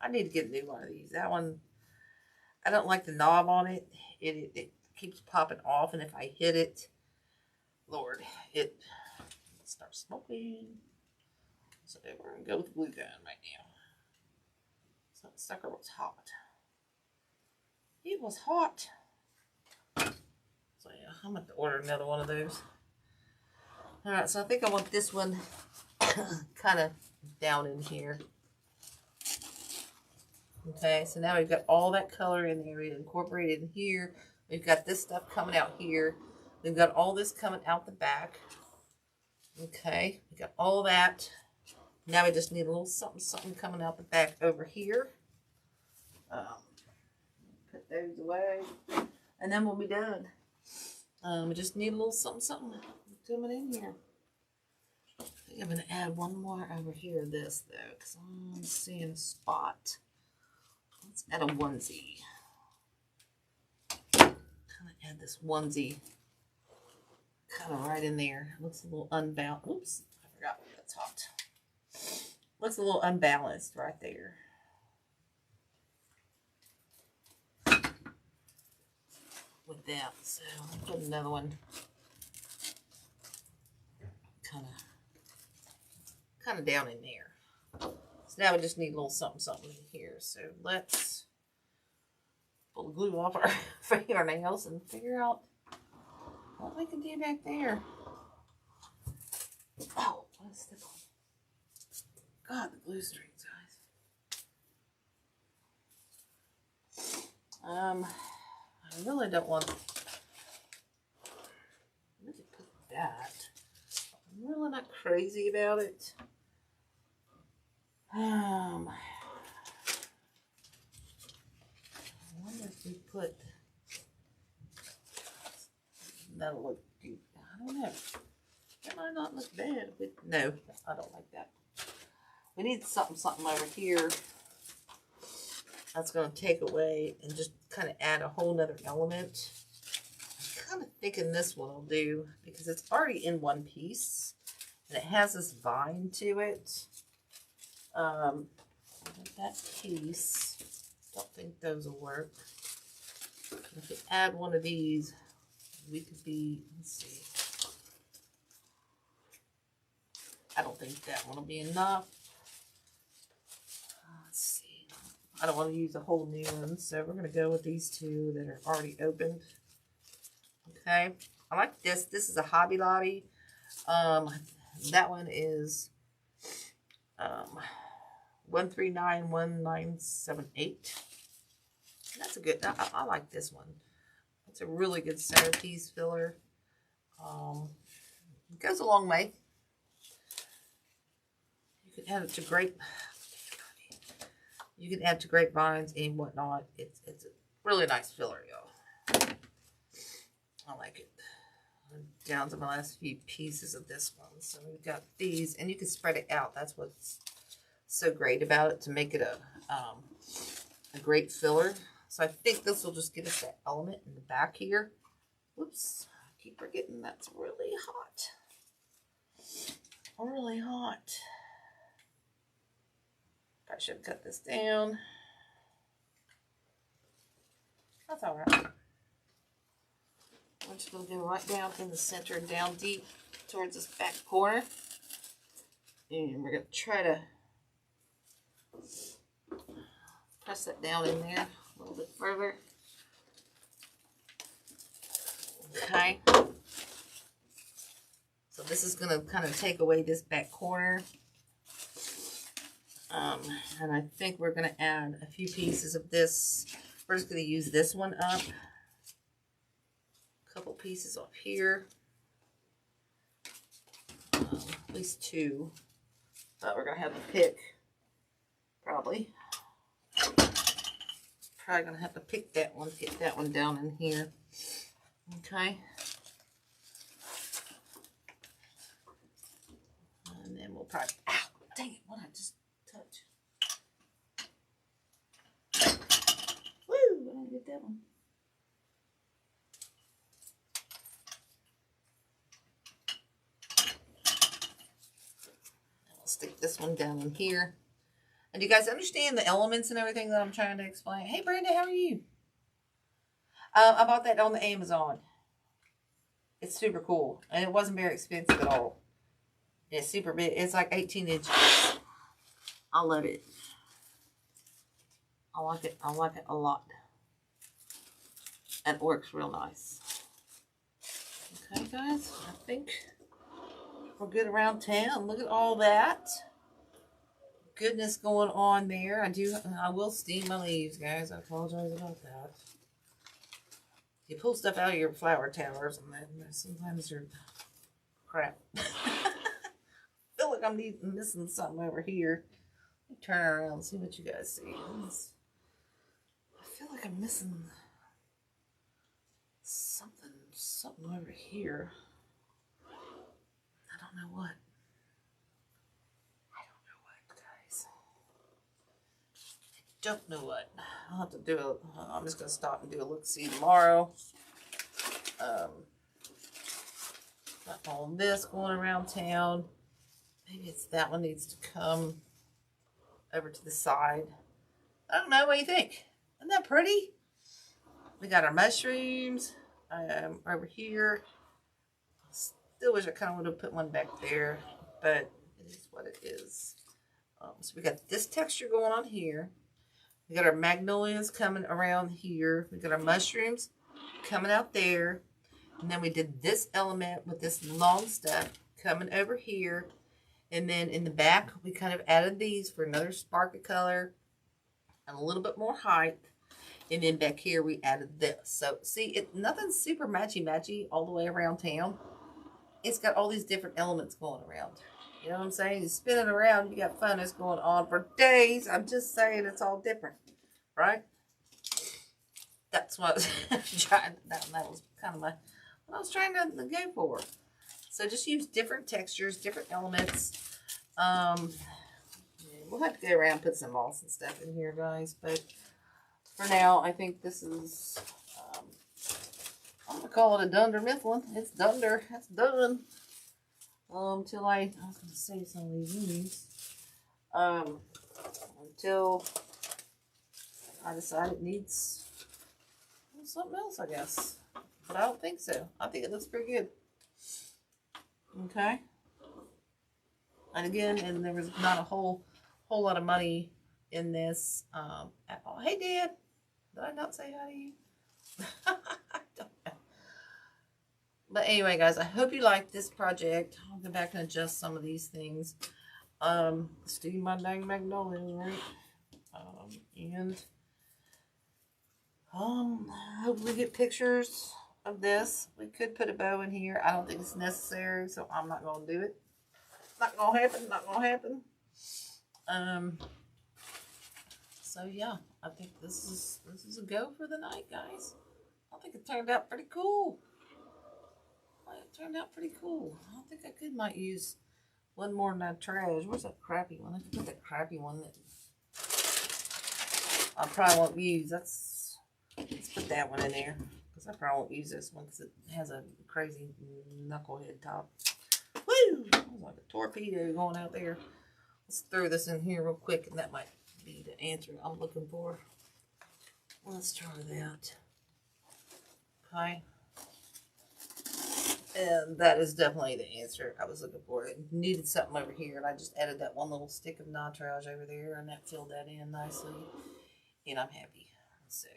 I need to get a new one of these. That one, I don't like the knob on it. It keeps popping off, and if I hit it, Lord, it starts smoking. So we're going to go with the glue gun right now. So that sucker was hot. It was hot. So yeah, I'm going to order another one of those. Alright, so I think I want this one kind of down in here. Okay, so now we've got all that color in the area incorporated in here. We've got this stuff coming out here. We've got all this coming out the back. Okay, we got all that. Now we just need a little something coming out the back over here. Put those away. And then we'll be done. We just need a little something coming in here. I think I'm going to add one more over here of this, though, because I'm seeing a spot. Let's add a onesie. Kind of add this onesie kind of right in there. Looks a little unbalanced. Oops, I forgot that's hot. Looks a little unbalanced right there. With that, so I'll put another one kind of down in there. So now we just need a little something in here. So let's pull the glue off our fingernails and figure out what we can do back there. Oh, what is this one? God, the glue strings, guys. I really don't want to put that. I'm really not crazy about it. I wonder if we put, that'll look good. I don't know. That might not look bad. But no, I don't like that. We need something over here that's going to take away and just kind of add a whole nother element. I'm kind of thinking this one will do because it's already in one piece and it has this vine to it. That piece, don't think those will work. If we add one of these, we could be, let's see. I don't think that one will be enough. Let's see. I don't want to use a whole new one, so we're going to go with these two that are already opened. Okay. I like this. This is a Hobby Lobby. That one is 1391978. That's a good. I like this one. It's a really good centerpiece filler. It goes a long way. You can add it to grapevines and whatnot. It's a really nice filler, y'all. I like it. I'm down to my last few pieces of this one. So we've got these, and you can spread it out. That's what's so great about it, to make it a great filler. So I think this will just give us that element in the back here. Whoops, I keep forgetting that's really hot. Really hot. I should cut this down. That's all right. I'm just going to go right down in the center and down deep towards this back corner. And we're going to try to press that down in there a little bit further. Okay. So this is going to kind of take away this back corner. And I think we're going to add a few pieces of this. We're just going to use this one up. A couple pieces up here. At least two. But we're going to have to pick. Probably going to have to pick that one. Get that one down in here. Okay. And then we'll probably... Ow! Dang it. What did I just touch? Woo! I didn't get that one. I'll stick this one down in here. And you guys understand the elements and everything that I'm trying to explain? Hey, Brenda, how are you? I bought that on the Amazon. It's super cool. And it wasn't very expensive at all. It's super big. It's like 18 inches. I love it. I like it. I like it a lot. And it works real nice. Okay, guys. I think we're good around town. Look at all that goodness going on there. I will steam my leaves, guys. I apologize about that. You pull stuff out of your flower towers and then sometimes they're crap. I feel like I'm missing something over here. Let me turn around and see what you guys see. I feel like I'm missing something over here. I don't know what. Don't know what. I'll have to do I'm just going to stop and do a look-see tomorrow. Got all this going around town. Maybe it's that one needs to come over to the side. I don't know. What do you think? Isn't that pretty? We got our mushrooms over here. Still wish I kind of would have put one back there, but it is what it is. So we got this texture going on here. We got our magnolias coming around here. We got our mushrooms coming out there. And then we did this element with this long stuff coming over here. And then in the back, we kind of added these for another spark of color and a little bit more height. And then back here, we added this. So, see, nothing's super matchy-matchy all the way around town. It's got all these different elements going around. You know what I'm saying? You spin it around, you got fun that's going on for days. I'm just saying it's all different, right? That's what I was trying. That was kind of what I was trying to go for. So just use different textures, different elements. We'll have to go around and put some moss and stuff in here, guys. But for now, I think this is. I'm gonna call it a Dunder Mifflin. It's Dunder. That's done. Until I was going to save some of these leaves. Until I decide it needs something else, I guess. But I don't think so. I think it looks pretty good. Okay. And again, and there was not a whole lot of money in this at all. Hey, Dad. Did I not say hi to you? I don't know. But anyway, guys, I hope you like this project. I'll go back and adjust some of these things. Steam my dang magnolia, right? Hopefully get pictures of this. We could put a bow in here. I don't think it's necessary, so I'm not going to do it. Not going to happen. Not going to happen. So yeah, I think this is a go for the night, guys. I think it turned out pretty cool. It turned out pretty cool. I think I might use one more nitrage. Where's that crappy one? I could put that crappy one that I probably won't use. That's Let's put that one in there. Because I probably won't use this one because it has a crazy knucklehead top. Woo! That was like a torpedo going out there. Let's throw this in here real quick, and that might be the answer I'm looking for. Let's try that. Okay. And that is definitely the answer I was looking for. It needed something over here, and I just added that one little stick of nitrile over there, and that filled that in nicely. And I'm happy. So,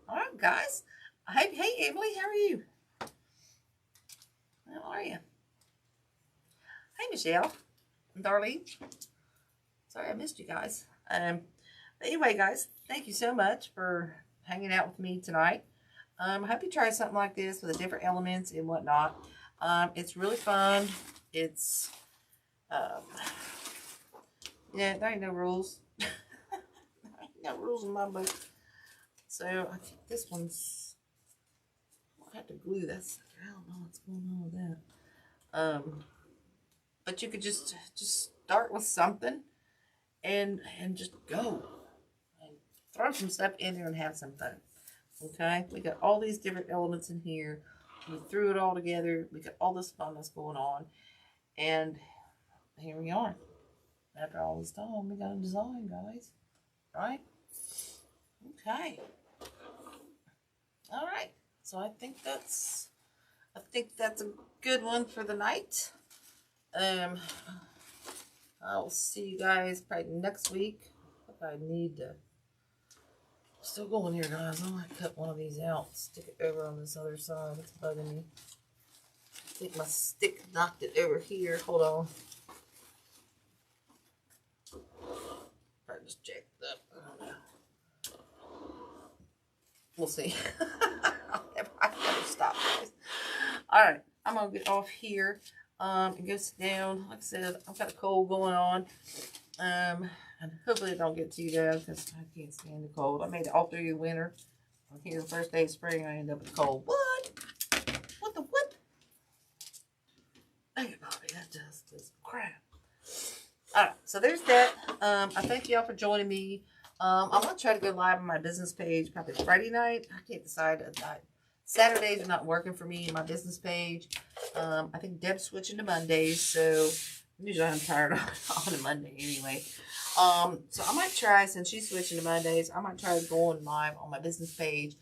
all right, guys. Hey, Emily, how are you? How are you? Hey, Michelle and Darlene. Sorry I missed you guys. But anyway, guys, thank you so much for hanging out with me tonight. I hope you try something like this with the different elements and whatnot. It's really fun. It's, yeah, there ain't no rules. There ain't no rules in my book. So I think this one's, I have to glue this. I don't know what's going on with that. But you could just start with something and just go and throw some stuff in there and have some fun. Okay, we got all these different elements in here. We threw it all together. We got all this fun that's going on, and here we are. After all this time, we got a design, guys. Right? Okay. All right. So I think that's a good one for the night. I'll see you guys probably next week. I need to. Still going here, guys. I'm gonna cut one of these out, stick it over on this other side. It's bugging me. I think my stick knocked it over here. Hold on. I just jacked it up. I don't know. We'll see. I never stop, guys. All right, I'm gonna get off here. And go sit down. Like I said, I've got a cold going on. And hopefully it don't get too bad because I can't stand the cold. I made it all through the winter. I'm here the first day of spring, I end up with a cold. What? What the what? Dang it, Bobby, that just crap. Alright, so there's that. I thank y'all for joining me. I'm gonna try to go live on my business page probably Friday night. I can't decide. Saturdays are not working for me in my business page. I think Deb's switching to Mondays, so usually I'm tired on a Monday anyway. So I might try, since she's switching to Mondays, I might try going live on my business page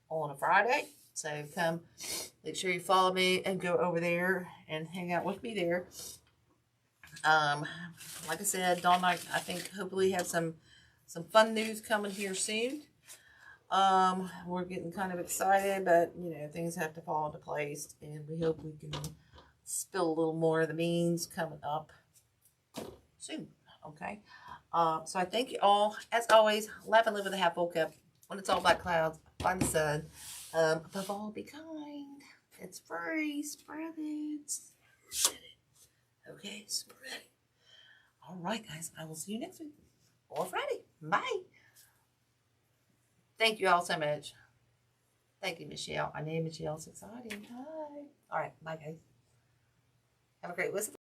on a Friday. So come, make sure you follow me and go over there and hang out with me there. Like I said, Dawn and I think hopefully have some fun news coming here soon. We're getting kind of excited, but you know, things have to fall into place, and we hope we can spill a little more of the beans coming up soon. Okay. So I thank you all. As always, laugh and live with a half full cup. When it's all black clouds, find the sun. Above all, be kind. It's free. Spread it. Spread it. Okay, spread it. All right, guys. I will see you next week or Friday. Bye. Thank you all so much. Thank you, Michelle. I named Michelle. It's exciting. Hi. All right. Bye, guys. Have a great week.